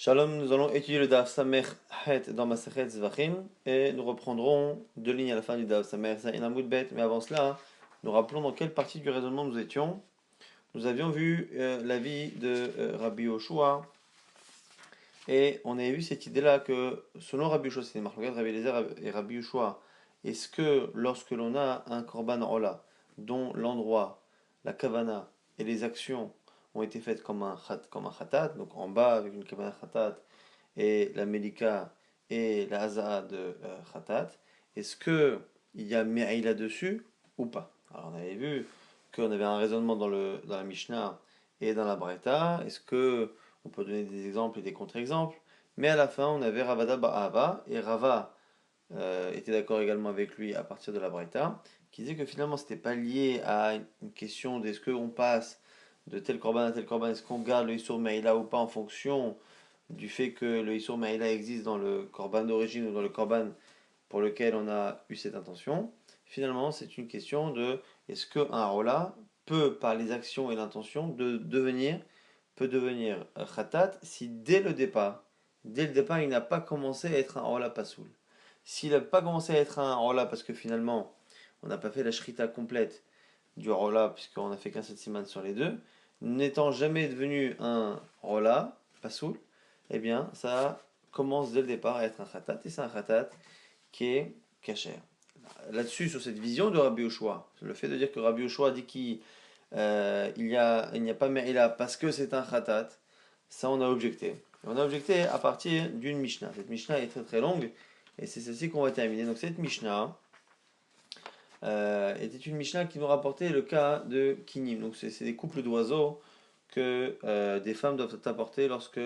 Shalom, nous allons étudier le Daf Samer Het dans Masechet Zvachim et nous reprendrons deux lignes à la fin du Daf Samer Zayin Amud Bet. Mais avant cela, nous rappelons dans quelle partie du raisonnement nous étions. Nous avions vu l'avis de Rabbi Yoshua et on avait vu cette idée-là que selon Rabbi Yoshua, c'est Marlogat, Rabbi Eliezer et Rabbi Yoshua, est-ce que lorsque l'on a un Korban Ola dont l'endroit, la Kavana et les actions ont été faites comme un khatat, donc en bas avec une Kavana khatat et la Melika et la Haza'a de Khatat, est-ce que il y a Me'aïla dessus ou pas? Alors on avait vu qu'on avait un raisonnement dans la Mishnah et dans la Braïta. Est-ce que on peut donner des exemples et des contre-exemples? Mais à la fin, on avait Ravada Ba'ava et Rava était d'accord également avec lui à partir de la Braïta, qui disait que finalement c'était pas lié à une question d'est-ce qu'on passe de tel korban à tel korban, est-ce qu'on garde le Issour Me'aïla ou pas en fonction du fait que le Issour Maïla existe dans le Korban d'origine ou dans le Korban pour lequel on a eu cette intention. Finalement, c'est une question de est-ce qu'un Rola peut, par les actions et l'intention, peut devenir Khatat si dès le départ, il n'a pas commencé à être un Rola Pasoul. S'il n'a pas commencé à être un Rola parce que finalement, on n'a pas fait la Shrita complète du Rola, puisqu'on n'a fait qu'un siman sur les deux, n'étant jamais devenu un Rola Pasoul, eh bien, ça commence dès le départ à être un khatat, et c'est un khatat qui est kasher. Là-dessus, sur cette vision de Rabbi Yoshua, le fait de dire que Rabbi Yoshua dit il n'y a pas Me'ila parce que c'est un khatat, ça on a objecté. On a objecté à partir d'une Mishnah. Cette Mishnah est très très longue, et c'est celle-ci qu'on va terminer. Donc cette Mishnah était une Mishnah qui nous rapportait le cas de Kinim. Donc c'est des couples d'oiseaux que des femmes doivent apporter lorsque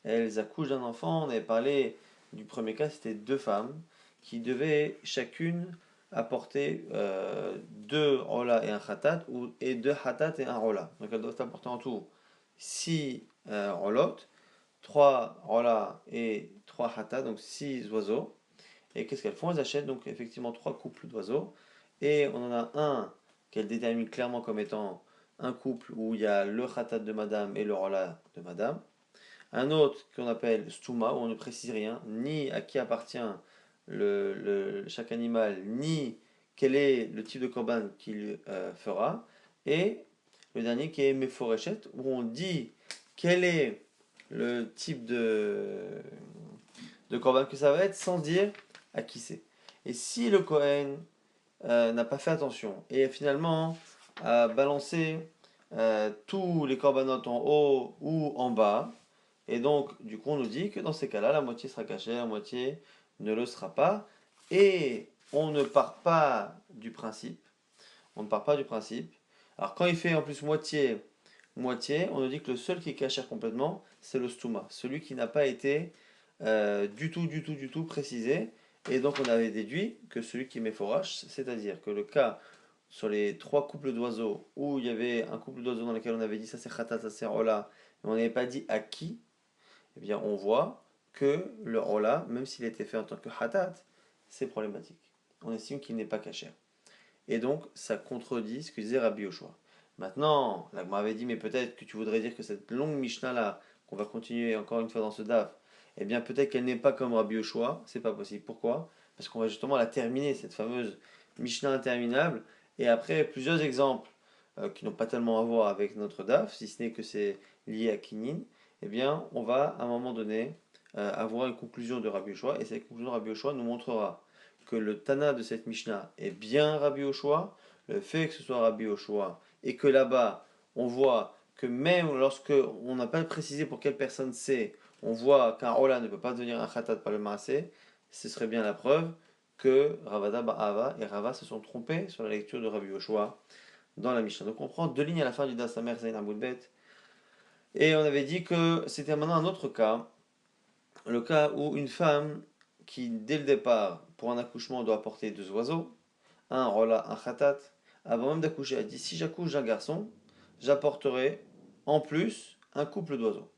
elles accouchent d'un enfant. On avait parlé du premier cas, c'était deux femmes qui devaient chacune apporter deux rola et un khatat, et deux khatat et un rola. Donc elles doivent apporter en tout six rolotes, trois rola et trois khatat, donc six oiseaux. Et qu'est-ce qu'elles font? Elles achètent donc effectivement trois couples d'oiseaux. Et on en a un qu'elles déterminent clairement comme étant un couple où il y a le khatat de madame et le rola de madame. Un autre qu'on appelle stuma, où on ne précise rien, ni à qui appartient chaque animal, ni quel est le type de korban qu'il fera. Et le dernier qui est meforeshet, où on dit quel est le type de korban que ça va être sans dire à qui c'est. Et si le Kohen n'a pas fait attention et finalement a balancé tous les corbanotes en haut ou en bas, et donc du coup on nous dit que dans ces cas-là, la moitié sera cachée, la moitié ne le sera pas, et on ne part pas du principe. On ne part pas du principe. Alors quand il fait en plus moitié, moitié, on nous dit que le seul qui est caché complètement, c'est le stuma, celui qui n'a pas été du tout précisé. Et donc on avait déduit que celui qui met forage, c'est-à-dire que le cas sur les trois couples d'oiseaux, où il y avait un couple d'oiseaux dans lequel on avait dit ça c'est khatat, ça c'est rola, mais on n'avait pas dit à qui, eh bien on voit que le rola, même s'il a été fait en tant que khatat, c'est problématique. On estime qu'il n'est pas caché. Et donc, ça contredit ce que disait Rabbi Yoshua. Maintenant, la Gemara avait dit, mais peut-être que tu voudrais dire que cette longue Mishnah-là, qu'on va continuer encore une fois dans ce DAF, eh bien peut-être qu'elle n'est pas comme Rabbi Yoshua, c'est pas possible. Pourquoi? Parce qu'on va justement la terminer, cette fameuse Mishnah interminable, et après plusieurs exemples qui n'ont pas tellement à voir avec notre DAF, si ce n'est que c'est lié à Kinin, eh bien on va à un moment donné avoir une conclusion de Rabbi Yoshua, et cette conclusion de Rabbi Yoshua nous montrera que le Tana de cette Mishnah est bien Rabbi Yoshua, le fait que ce soit Rabbi Yoshua, et que là-bas, on voit que même lorsque on n'a pas précisé pour quelle personne c'est, on voit qu'un Ola ne peut pas devenir un Khatat par le Maasé, ce serait bien la preuve que Ravada Ba'ava et Rava se sont trompés sur la lecture de Rabbi Yoshua dans la Mishnah. Donc on prend deux lignes à la fin du Dasamer Zain Amoudbet, et on avait dit que c'était maintenant un autre cas, le cas où une femme qui, dès le départ, pour un accouchement, doit apporter deux oiseaux, un rola, un khatat, avant même d'accoucher, elle dit si j'accouche d'un garçon, j'apporterai en plus un couple d'oiseaux.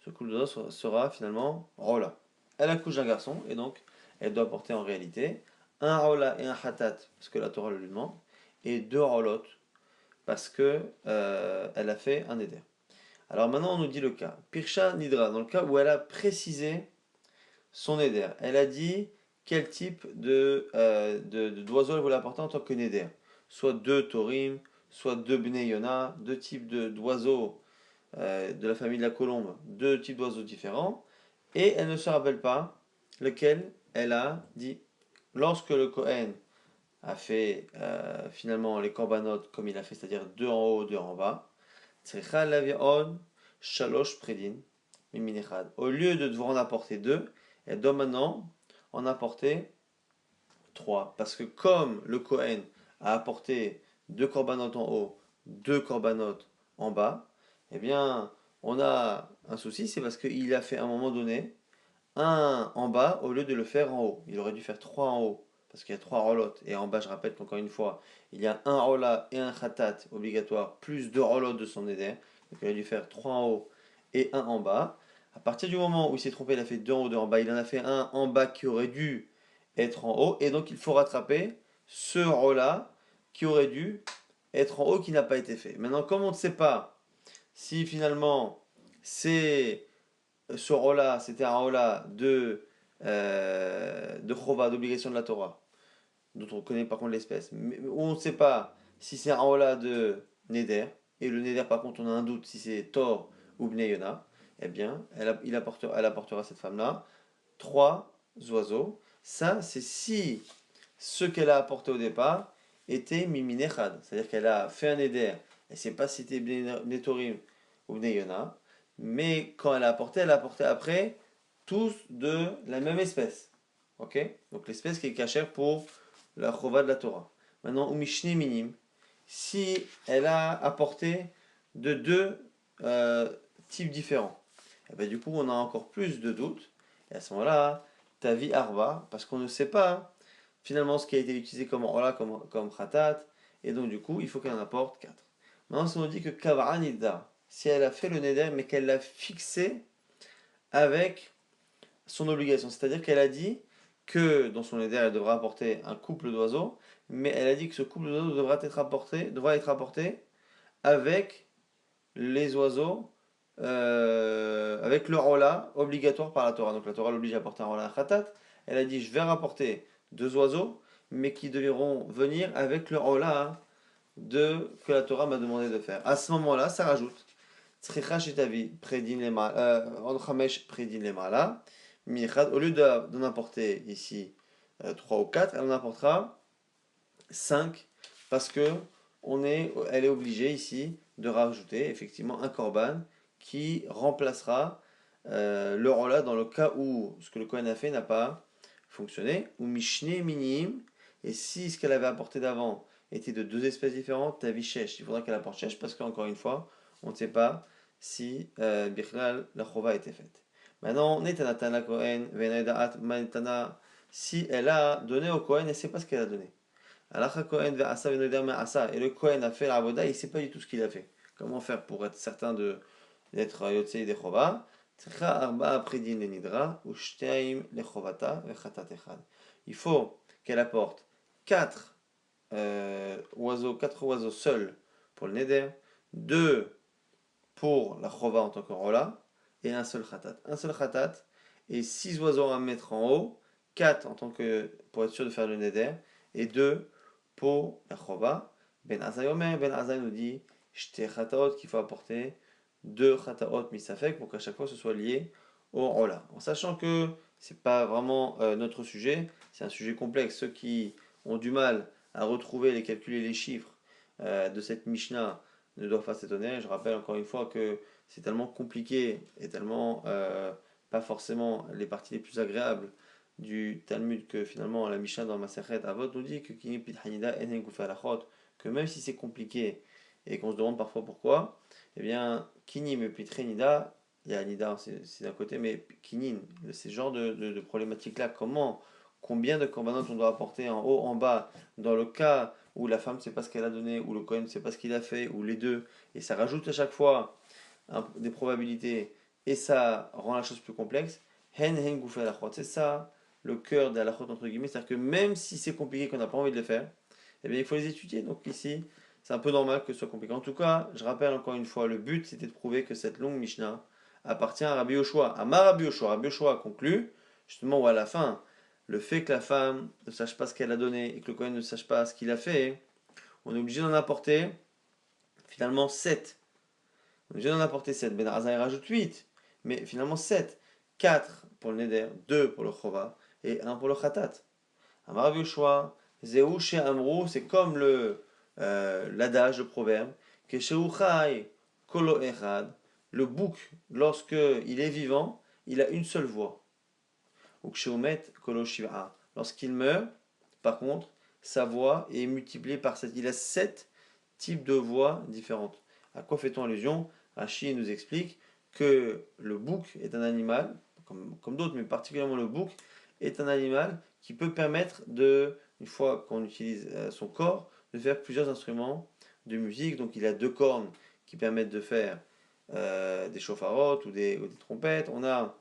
Ce couple d'oiseaux sera finalement rola. Elle accouche d'un garçon et donc elle doit apporter en réalité un rola et un khatat parce que la Torah le lui demande, et deux rolotes parce que elle a fait un éder. Alors maintenant, on nous dit le cas. Pirsha Nidra, dans le cas où elle a précisé son neder. Elle a dit quel type d'oiseau elle voulait apporter en tant que neder. Soit deux Torim, soit deux Bnei Yona, deux types d'oiseaux de la famille de la colombe, deux types d'oiseaux différents. Et elle ne se rappelle pas lequel elle a dit. Lorsque le Kohen a fait finalement les corbanotes comme il a fait, c'est-à-dire deux en haut, deux en bas, Tzricha lavion shalosh predin mimin echad. Au lieu de devoir en apporter deux, elle doit maintenant en apporter trois. Parce que comme le Kohen a apporté deux corbanotes en haut, deux corbanotes en bas, eh bien, on a un souci, c'est parce qu'il a fait à un moment donné un en bas au lieu de le faire en haut. Il aurait dû faire trois en haut, parce qu'il y a trois rolotes. Et en bas, je rappelle qu'encore une fois, il y a un rola et un khatat obligatoire, plus deux rolotes de son éder. Donc il aurait dû faire trois en haut et un en bas. À partir du moment où il s'est trompé, il a fait deux en haut, deux en bas. Il en a fait un en bas qui aurait dû être en haut. Et donc il faut rattraper ce rola qui aurait dû être en haut qui n'a pas été fait. Maintenant, comme on ne sait pas si finalement c'est ce rola, c'était un rola de chova, d'obligation de la Torah, dont on connaît par contre l'espèce, mais où on ne sait pas si c'est un rola de Neder, et le Neder par contre on a un doute si c'est Thor ou Bnei Yona, eh bien elle apportera cette femme-là trois oiseaux. Ça c'est si ce qu'elle a apporté au départ était Miminechad, c'est-à-dire qu'elle a fait un Neder, elle ne sait pas si c'était Bnei Torim ou Bnei Yona, mais quand elle a apporté après tous de la même espèce. Ok? Donc l'espèce qui est cachère pour la chova de la Torah. Maintenant, Umishne Minim, si elle a apporté de deux types différents, et ben, du coup on a encore plus de doutes. Et à ce moment-là, ta vie arba, parce qu'on ne sait pas finalement ce qui a été utilisé comme rola, comme khatat, et donc du coup il faut qu'elle en apporte 4. Maintenant, si on dit que kavara nidda, si elle a fait le neder mais qu'elle l'a fixé avec son obligation. C'est-à-dire qu'elle a dit que dans son neder, elle devra apporter un couple d'oiseaux, mais elle a dit que ce couple d'oiseaux devra être apporté avec les oiseaux, avec le rola obligatoire par la Torah. Donc la Torah l'oblige à apporter un rola à khatat. Elle a dit je vais rapporter deux oiseaux, mais qui devront venir avec le rola que la Torah m'a demandé de faire. À ce moment-là, ça rajoute Tzricha shetavi predin on chamesh predin lemala. Au lieu d'en apporter ici 3 ou 4, elle en apportera 5 parce que elle est obligée ici de rajouter effectivement un korban qui remplacera le rola dans le cas où ce que le Kohen a fait n'a pas fonctionné. Ou mishne minim, et si ce qu'elle avait apporté d'avant était de deux espèces différentes, tavi shesh, il faudra qu'elle apporte shesh parce qu'encore une fois, on ne sait pas si Bichlal la chova a été faite. Maintenant, Netanatana Kohen, Venedaat Manetana, si elle a donné au Kohen, elle ne sait pas ce qu'elle a donné. Alacha Kohen ve'asa v'noder me'asa. Et le Kohen a fait la avoda, il ne sait pas du tout ce qu'il a fait. Comment faire pour être certain d'être yotzei de chova? Tzricha arba'a predin lenidra u'shteim lechovata ve'chatat echad. Il faut qu'elle apporte quatre oiseaux seuls pour le neder, deux pour la chova en tant que rola, et un seul khatat. Un seul khatat et six oiseaux à mettre en haut, quatre en tant que pour être sûr de faire le neder, et deux pour la chova. Ben Azai Omer, Ben Azai nous dit shte khataot qu'il faut apporter deux khataot misafek pour qu'à chaque fois ce soit lié au rola. En sachant que c'est pas vraiment notre sujet, c'est un sujet complexe. Ceux qui ont du mal à retrouver les calculer les chiffres de cette Mishnah ne doivent pas s'étonner. Je rappelle encore une fois que c'est tellement compliqué et tellement pas forcément les parties les plus agréables du Talmud que finalement la Mishnah dans Masechet Avot nous dit que Kini Pit Hanida Enen Gufay Alachot, que même si c'est compliqué et qu'on se demande parfois pourquoi, eh bien Kini me Pit Hanida, il y a Nida c'est d'un côté, mais Kinin, c'est ce genre de problématique-là, combien de korbanot on doit apporter en haut, en bas, dans le cas où la femme ne sait pas ce qu'elle a donné, ou le Kohen ne sait pas ce qu'il a fait, ou les deux, et ça rajoute à chaque fois des probabilités, et ça rend la chose plus complexe. Hen hen goufé la c'est ça le cœur de la entre guillemets, c'est-à-dire que même si c'est compliqué, qu'on n'a pas envie de le faire, eh bien il faut les étudier. Donc ici, c'est un peu normal que ce soit compliqué. En tout cas, je rappelle encore une fois, le but c'était de prouver que cette longue Mishnah appartient à Rabbi Yoshua. Amar Rabbi Yoshua. Rabbi Yoshua conclut, justement, ou à la fin, le fait que la femme ne sache pas ce qu'elle a donné et que le Kohen ne sache pas ce qu'il a fait, on est obligé d'en apporter finalement 7. On est obligé d'en apporter 7. Ben Azai rajoute 8, mais finalement 7. 4 pour le Neder, 2 pour le Chova et 1 pour le Khatat. Amar Rabbi Yoshua, Zéou chez Amrou, c'est comme l'adage, le proverbe, que chez Uchai Kolo Echad, le bouc, lorsque il est vivant, il a une seule voix. Ou chez Umet Kolo Shiva. Lorsqu'il meurt, par contre, sa voix est multipliée par 7. Il a 7 types de voix différentes. À quoi fait-on allusion? Rashi nous explique que le bouc est un animal, comme d'autres, mais particulièrement le bouc, est un animal qui peut permettre une fois qu'on utilise son corps, de faire plusieurs instruments de musique. Donc il a 2 cornes qui permettent de faire des chauffarottes ou des trompettes. On a,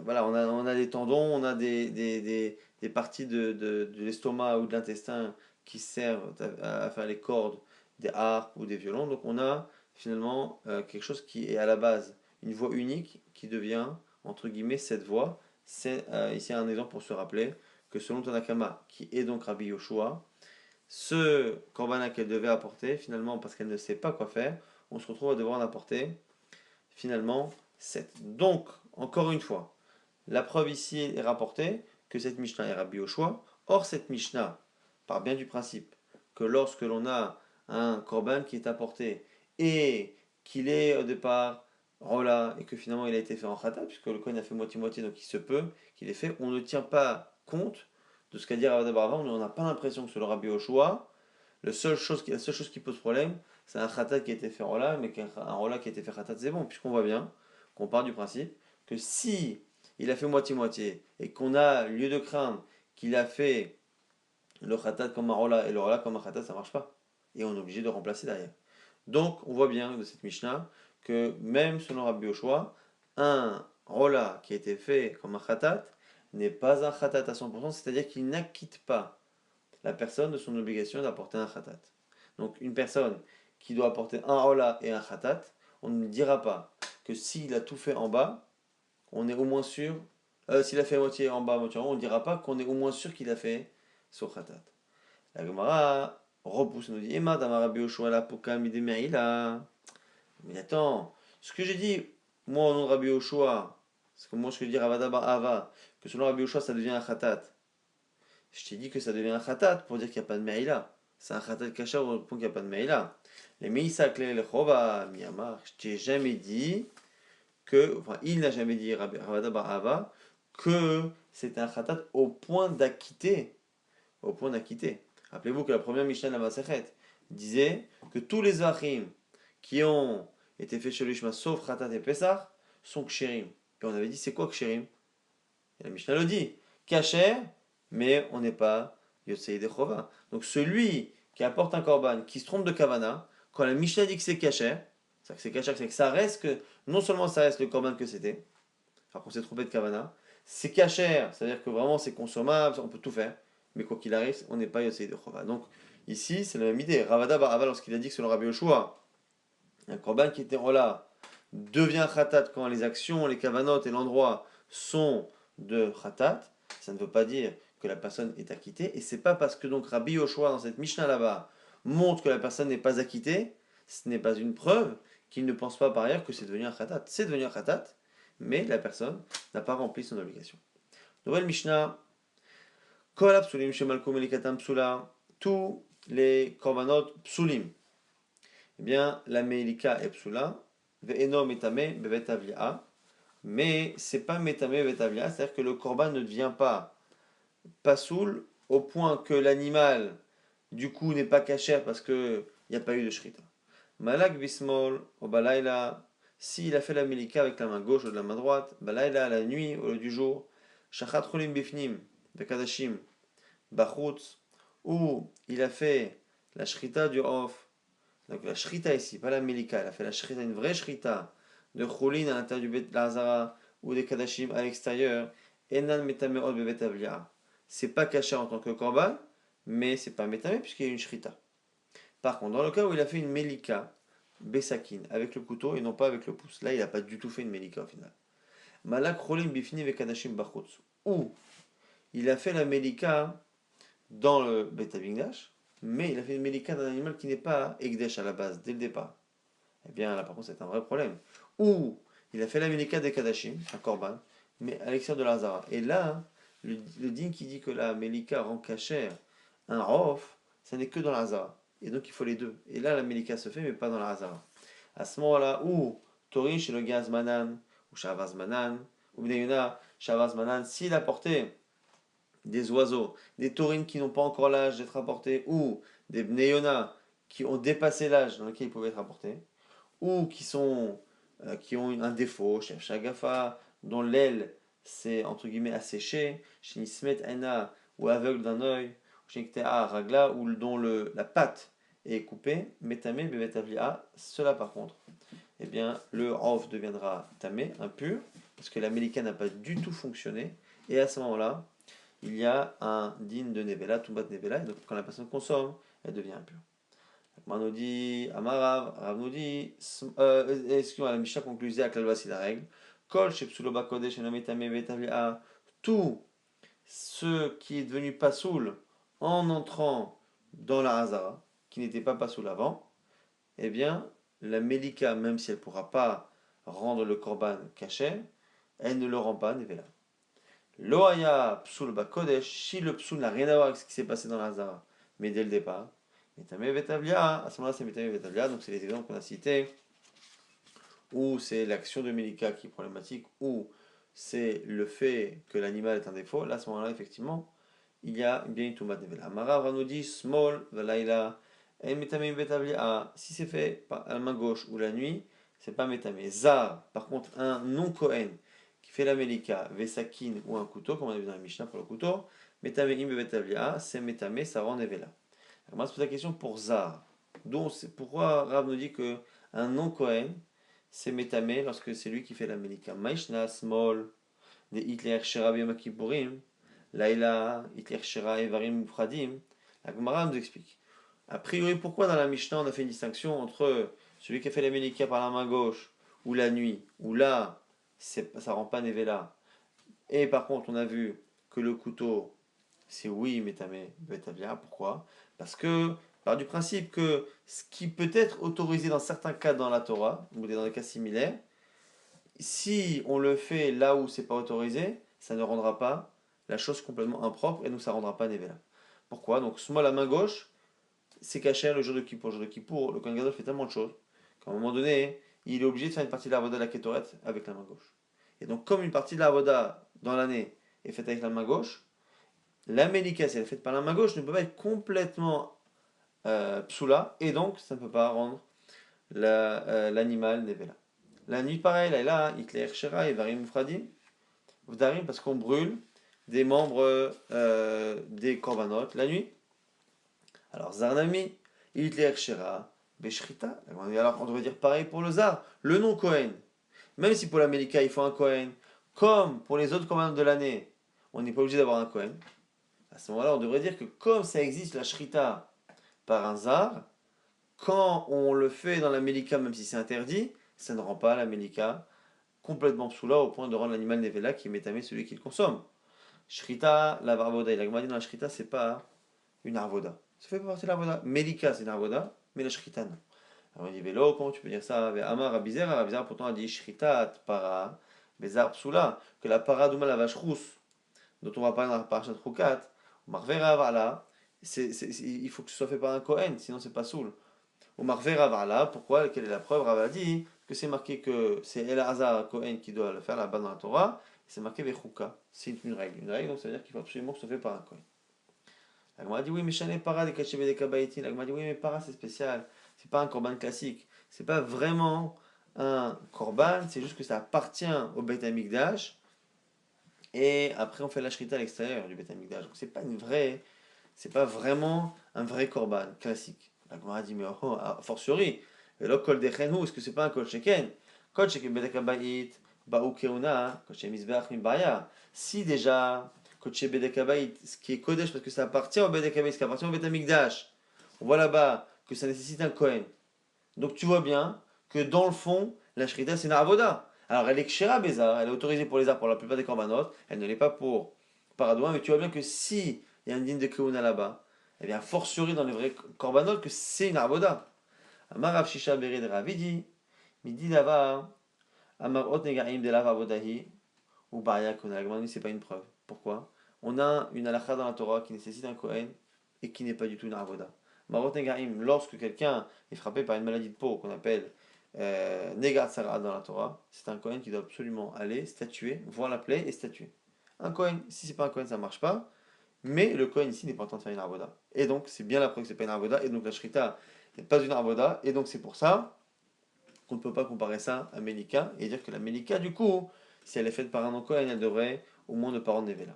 voilà, on a des tendons, on a des parties de l'estomac ou de l'intestin qui servent à faire les cordes des harpes ou des violons. Donc on a finalement quelque chose qui est à la base une voix unique qui devient entre guillemets cette voix. C'est ici un exemple pour se rappeler que selon Tanakama, qui est donc Rabbi Yoshua, ce corbana qu'elle devait apporter, finalement, parce qu'elle ne sait pas quoi faire, on se retrouve à devoir en apporter finalement 7. Donc, encore une fois, la preuve ici est rapportée que cette Mishnah est Rabbi Yoshua. Or, cette Mishnah part bien du principe que lorsque l'on a un korban qui est apporté et qu'il est au départ Rola et que finalement il a été fait en Khatat, puisque le Kohen a fait moitié-moitié, donc il se peut qu'il ait fait, on ne tient pas compte de ce qu'a dit Ravada Barava, on n'a pas l'impression que c'est le Rabbi Yoshua. La seule chose qui pose problème, c'est un Khatat qui a été fait Rola, mais un Rola qui a été fait Khatat, c'est bon, puisqu'on voit bien qu'on part du principe que si il a fait moitié-moitié et qu'on a lieu de craindre qu'il a fait le Khatat comme un Rola et le Rola comme un Khatat, ça marche pas. Et on est obligé de remplacer derrière. Donc, on voit bien de cette Mishnah que même selon Rabbi Yoshua, un Rola qui a été fait comme un Khatat n'est pas un Khatat à 100%, c'est-à-dire qu'il n'acquitte pas la personne de son obligation d'apporter un Khatat. Donc, une personne qui doit apporter un Rola et un Khatat, on ne dira pas que s'il a tout fait en bas, on est au moins sûr, s'il a fait moitié en bas, moitié en haut, on ne dira pas qu'on est au moins sûr qu'il a fait son Khatat. La Gemara repousse, nous dit Emma Rabbi Yoshua la Pokam Idemeila. Mais attends, ce que j'ai dit, moi au nom de Rabbi Yoshua, c'est que moi je veux dire Avada Bar Ava, que selon Rabbi Yoshua ça devient un Khatat. Je t'ai dit que ça devient un Khatat pour dire qu'il n'y a pas de Meila. C'est un Khatat Kasha pour qu'il n'y a pas de Meila. Les Meisa Kle Lechova Miyamar, je t'ai jamais dit que, enfin il n'a jamais dit Ravada Bar Ava, que c'était un Khatat au point d'acquitter. Au point d'acquitter. Rappelez-vous que la première Mishnah de la Masechet disait que tous les Achim qui ont été faits chez l'Ishma, sauf Khatat et Pesach, sont Ksherim. Et on avait dit, c'est quoi Ksherim? Et la Mishnah le dit, Kacher, mais on n'est pas Yotsei Dechova. Donc celui qui apporte un korban, qui se trompe de Kavana, quand la Mishnah dit que c'est Kacher, c'est que ça reste que, non seulement ça reste le korban que c'était, alors qu'on s'est trompé de Kavana, c'est Kacher, c'est-à-dire que vraiment c'est consommable, on peut tout faire, mais quoi qu'il arrive, on n'est pas Yotsei Dechova. Donc ici, c'est la même idée. Ravada Barava, lorsqu'il a dit que selon Rabbi Yoshua, un korban qui était Rola devient Khatat quand les actions, les kavanotes et l'endroit sont de Khatat. Ça ne veut pas dire que la personne est acquittée. Et c'est pas parce que donc Rabbi Yoshua dans cette Mishnah là-bas montre que la personne n'est pas acquittée, ce n'est pas une preuve qu'il ne pense pas par ailleurs que c'est devenu un Khatat. C'est devenu un Khatat, mais la personne n'a pas rempli son obligation. Nouvelle Mishnah. Kol psulim shemalkum elikatam psula. Tous les korbanot psulim. Eh bien, la meilika est psula, ve'eno metame bevet avlia, mais c'est pas metame bevet avlia, c'est-à-dire que le korban ne devient pas pasoul au point que l'animal, du coup, n'est pas cachère parce qu'il n'y a pas eu de shrita. Malak bismol, au balaïla, s'il a fait la meilika avec la main gauche ou de la main droite, balaïla la nuit au lieu du jour, shachat cholim bifnim, bekadashim, bachutz, ou il a fait la shrita du off. Donc la shrita ici, pas la melika, elle a fait la shrita, une vraie shrita de choulin à l'intérieur du bet lazara ou des kadashim à l'extérieur. Enan metameot bevet avlia. C'est pas caché en tant que korban, mais c'est pas métamé puisqu'il y a une shrita. Par contre, dans le cas où il a fait une melika, besakin, avec le couteau et non pas avec le pouce, là il n'a pas du tout fait une melika au final. Malak rolim bifni vekadashim bachutz. Ou il a fait la melika dans le Bet Amikdash, mais il a fait une melika d'un animal qui n'est pas Ekdesh à la base, dès le départ. Eh bien là par contre c'est un vrai problème. Ou il a fait la melika des Kadashim, un korban, mais à l'extérieur de la Hazara. Et là, le din qui dit que la melika rend cachère un rof, ça n'est que dans la Hazara. Et donc il faut les deux. Et là la melika se fait, mais pas dans la Hazara. À ce moment-là, ou Tori chez le Gazmanan, ou Shavazmanan, ou Bneyuna, Shavazmanan, s'il a porté des oiseaux, des taurines qui n'ont pas encore l'âge d'être apportés, ou des bneyona qui ont dépassé l'âge dans lequel ils pouvaient être apportés, ou qui ont un défaut, chef shagafa, dont l'aile s'est entre guillemets asséchée, chez Nismet Ena, ou aveugle d'un œil, chez Ragla, ou dont la patte est coupée, metame bevetavlia, cela par contre, eh bien le off deviendra tamé, impur, parce que la mélika n'a pas du tout fonctionné, et à ce moment-là, il y a un din de Nevela, Tumbat Nevela, et donc quand la personne consomme, elle devient impure. Agmar nous dit, Amarav, Rav nous dit, excusez-moi, la Mishnah conclusait à Klalva, c'est la règle. Kol Shepsuloba Kodesh Enametame Vetavlia, tout ce qui est devenu pasoul en entrant dans la Hazara, qui n'était pas pasoul avant, eh bien, la Melika, même si elle ne pourra pas rendre le korban caché, elle ne le rend pas Nevela. Loaya psul bakodesh, si le psul n'a rien à voir avec ce qui s'est passé dans la Hazara, mais dès le départ, metame vetavlia, à ce moment-là c'est metame vetavlia, donc c'est les exemples qu'on a cités, ou c'est l'action de Melika qui est problématique, ou c'est le fait que l'animal est un défaut, là à ce moment-là effectivement, il y a bien une tumat nevela. Amara Ranodi, small, valaila, et metame vetavlia, si c'est fait à la main gauche ou la nuit, c'est pas metame. Zar, par contre, un non-Kohen, qui fait la melika, vesakin ou un couteau, comme on a vu dans la Mishnah pour le couteau, metame im betavlia, c'est metame, ça rend nevela. Alors, moi, je pose la question pour Zar. Donc, c'est pourquoi Rav nous dit que un non-Kohen, c'est metame lorsque c'est lui qui fait la melika. Maishna, small, de Hitler, Shera, Yom Kippourim, Laïla, Hitler, Shera, Evarim, Fradim. La Gemara nous explique. A priori, pourquoi dans la Mishnah on a fait une distinction entre celui qui a fait la melika par la main gauche ou la nuit, où là, ça rend pas Nevela. Et par contre, on a vu que le couteau, c'est oui, Metame, Betavia. Pourquoi? Parce que, par du principe que ce qui peut être autorisé dans certains cas dans la Torah, ou dans des cas similaires, si on le fait là où c'est pas autorisé, ça ne rendra pas la chose complètement impropre et donc ça rendra pas Nevela. Pourquoi? Donc, moi, la main gauche, c'est caché le jour de Kippour. Le jour de Kippour, le Kohen Gadol fait tellement de choses qu'à un moment donné, il est obligé de faire une partie de la Avoda de la Ketoret avec la main gauche. Et donc, comme une partie de la Avoda dans l'année est faite avec la main gauche, la Melika, si elle est faite par la main gauche, ne peut pas être complètement psoula, et donc ça ne peut pas rendre l'animal Nevela. La nuit, pareil, là, Hitler, Shera et Varim Fradim, Vdarim, parce qu'on brûle des membres des korbanot la nuit. Alors, Zarnami, Hitler, Shera, Beshrita. Alors, on devrait dire pareil pour le Zar, le nom Kohen. Même si pour la Melika, il faut un Kohen, comme pour les autres korbanot de l'année, on n'est pas obligé d'avoir un Kohen. À ce moment-là, on devrait dire que comme ça existe la Shrita par un Zar, quand on le fait dans la Melika, même si c'est interdit, ça ne rend pas la Melika complètement psoula au point de rendre l'animal Nevela qui est métamé celui qui le consomme. Shrita, la varvoda. Il a dit dans la Shrita, c'est pas une arvoda. Ça fait pas partie de l'arvoda. Melika, c'est une arvoda, mais la Shrita, non. Alors il dit, Vélo, comment tu peux dire ça? Amar Rabizera pourtant a dit Shritat, para, Bezar psoula, que la para d'Ouma la vache rousse, dont on va parler dans la parashat Rukat, Marvera Vala, il faut que ce soit fait par un Kohen, sinon c'est pas soul. Ou Marvera Vala, pourquoi? Quelle est la preuve? Rav a dit que c'est marqué que c'est Elazar Kohen qui doit le faire là-bas dans la Torah, c'est marqué Vechuka. C'est une règle, donc ça veut dire qu'il faut absolument que ce soit fait par un Kohen. La Gemara dit oui, mais Shane Para des Kachebe des Kabaïtin. La Gemara dit oui, mais Para c'est spécial, c'est pas un korban classique, c'est pas vraiment un korban, c'est juste que ça appartient au Beit Amikdash. Et après, on fait la shrita à l'extérieur du Beth Amikdash. Donc, c'est pas vraiment un vrai korban classique. La Gemara dit, mais oh, a fortiori, et là, kol dechenhu, est-ce que c'est pas un kol sheken? Kol sheken bedek habayit, ba'u keuna, kol shem mizbeach mi baya. Si déjà, Kodesh Bedek Habayit, ce qui est Kodesh parce que ça appartient au Bedek Habayit, ce qui appartient au Bet Amikdash. On voit là-bas que ça nécessite un Kohen. Donc tu vois bien que dans le fond, la Shrita c'est une avoda. Alors elle est Kshera Bézar, elle est autorisée pour les arts pour la plupart des korbanot, elle ne l'est pas pour Paradouin, mais tu vois bien que si il y a un digne de Keuna là-bas, eh bien, fortiori dans les vrais korbanot que c'est une avoda. Amar Rav Shisha Bered Ravidi, midi là-bas, Amar Ot Negaim de la Avodahi, ou Baria Kuna. La Gemara c'est pas une preuve. Pourquoi? On a une halakha dans la Torah qui nécessite un Kohen et qui n'est pas du tout une avoda. Marot Negaim, lorsque quelqu'un est frappé par une maladie de peau qu'on appelle Negat Sarah dans la Torah, c'est un Kohen qui doit absolument aller statuer, voir la plaie et statuer. Un Kohen, si c'est pas un Kohen, ça marche pas. Mais le Kohen ici n'est pas en train de faire une avoda. Et donc, c'est bien la preuve que c'est pas une avoda. Et donc, la Shrita n'est pas une avoda. Et donc, c'est pour ça qu'on ne peut pas comparer ça à Melika et dire que la Melika, du coup, si elle est faite par un non-Kohen, elle devrait au moins ne pas rendre Nevela.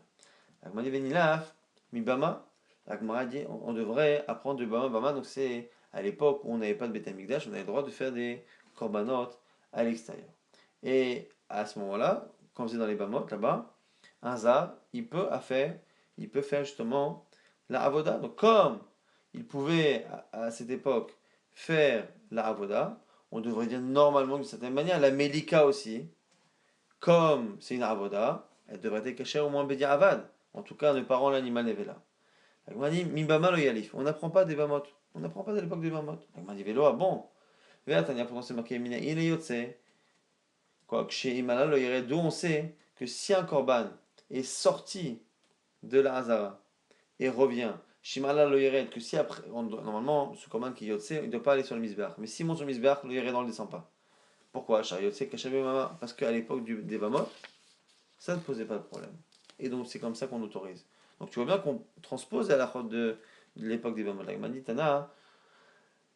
Agmani Venilaf, Mibama, Agmara dit on devrait apprendre de Bama Bama. Donc, c'est à l'époque où on n'avait pas de Beth Amikdash, on avait le droit de faire des korbanot à l'extérieur. Et à ce moment-là, quand on faisait dans les Bamot là-bas, un Zav, il peut faire justement la avoda. Donc comme il pouvait à cette époque faire la avoda, on devrait dire normalement d'une certaine manière, la Melika aussi, comme c'est une avoda, elle devrait être cachée au moins Bédia Avad. En tout cas, ne pas rendre l'animal Nevela. On dit Mimbama lo yalif. On n'apprend pas des Bamot. On n'apprend pas de l'époque des Bamot. On dit Vélo, ah bon. Véatania, pourtant c'est marqué Mina il est yotse. Quoi que chez Imala lo yere, d'où on sait que si un korban est sorti de la Hazara et revient. Shimala lo yered, que si après, normalement, ce commande qui yotse, il ne doit pas aller sur le misbeach. Mais si monte sur le misbeach, le yered, on ne le descend pas. Pourquoi Char yotse kashabe mama. Parce qu'à l'époque des Vamot, ça ne posait pas de problème. Et donc c'est comme ça qu'on autorise. Donc tu vois bien qu'on transpose à la chôte de l'époque des Vamot. La Gemara dit Tana,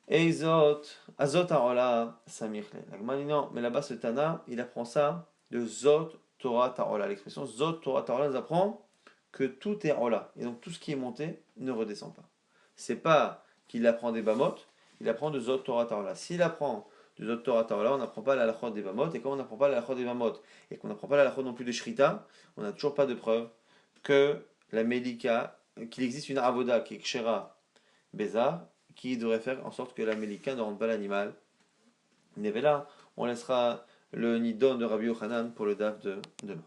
Eizot, Azot Arola, Samirle. La Gemara dit non, mais là-bas ce Tana, il apprend ça de Zot Torah Tarola. L'expression Zot Torah Tarola nous apprend que tout est Ola. Et donc tout ce qui est monté ne redescend pas. C'est pas qu'il apprend des Bamot, il apprend de Zot Torah Tarola. S'il apprend de Zot Torah Tarola, on n'apprend pas la halachot des Bamot. Et quand on n'apprend pas la halachot des Bamot, et qu'on n'apprend pas la halachot non plus de Shrita, on n'a toujours pas de preuve que la Melika, qu'il existe une Avoda qui est Kshera Bézar, qui devrait faire en sorte que la Melika ne rende pas l'animal Nevela. On laissera le Nidon de Rabbi Yochanan pour le DAF de demain.